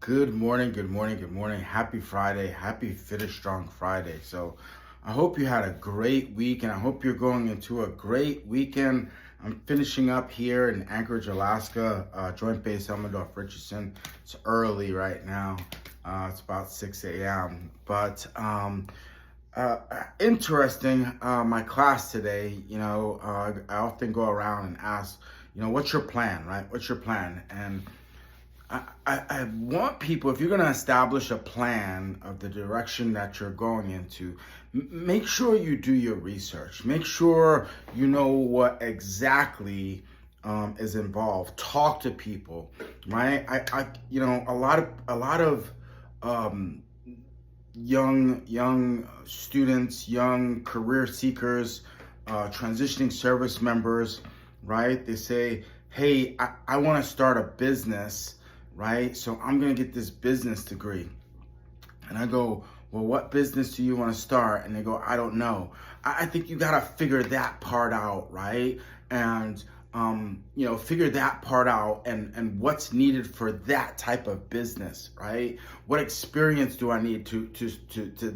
Good morning, good morning, good morning. Happy Friday. Happy Finish Strong Friday. So I hope you had a great week and I hope you're going into a great weekend. I'm finishing up here in Anchorage, Alaska, Joint Base Elmendorf Richardson. It's early right now. It's about 6 a.m. But interesting, my class today, I often go around and ask, what's your plan, right? What's your plan? And I want people, if you're going to establish a plan of the direction that you're going into, make sure you do your research. Make sure you know what exactly is involved. Talk to people, right? A lot of young students, young career seekers, transitioning service members, right? They say, hey, I want to start a business, right? So I'm going to get this business degree. And I go, well, what business do you want to start? And they go, I don't know. I think you got to figure that part out, right? And, figure that part out and what's needed for that type of business, right? What experience do I need to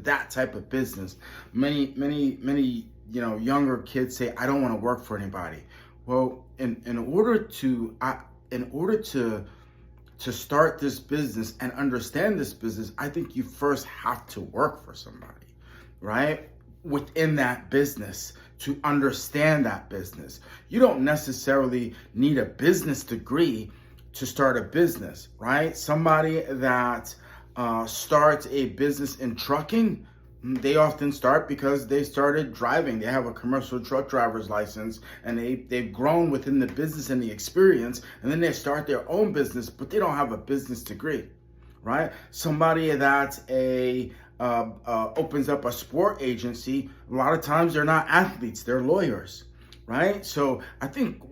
that type of business? Many, younger kids say, I don't want to work for anybody. Well, in order to start this business and understand this business, I think you first have to work for somebody, right? Within that business to understand that business. You don't necessarily need a business degree to start a business, right? Somebody that starts a business in trucking, they often start because they started driving. They have a commercial truck driver's license and they've grown within the business and the experience, and then they start their own business, but they don't have a business degree, right? Somebody that opens up a sport agency, a lot of times they're not athletes, they're lawyers, right? So I think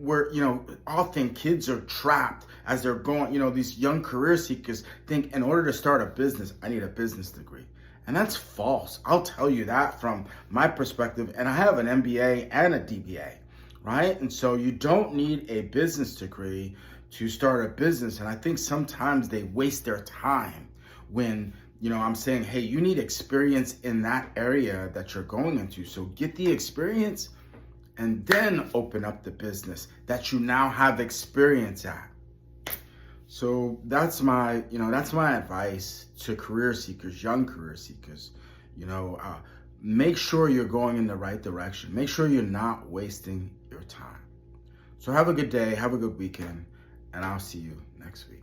often kids are trapped as they're going, these young career seekers think in order to start a business, I need a business degree. And that's false. I'll tell you that from my perspective. And I have an MBA and a DBA, right? And so you don't need a business degree to start a business. And I think sometimes they waste their time when, I'm saying, hey, you need experience in that area that you're going into. So get the experience and then open up the business that you now have experience at. So that's my advice to career seekers, young career seekers. Make sure you're going in the right direction. Make sure you're not wasting your time. So have a good day, have a good weekend, and I'll see you next week.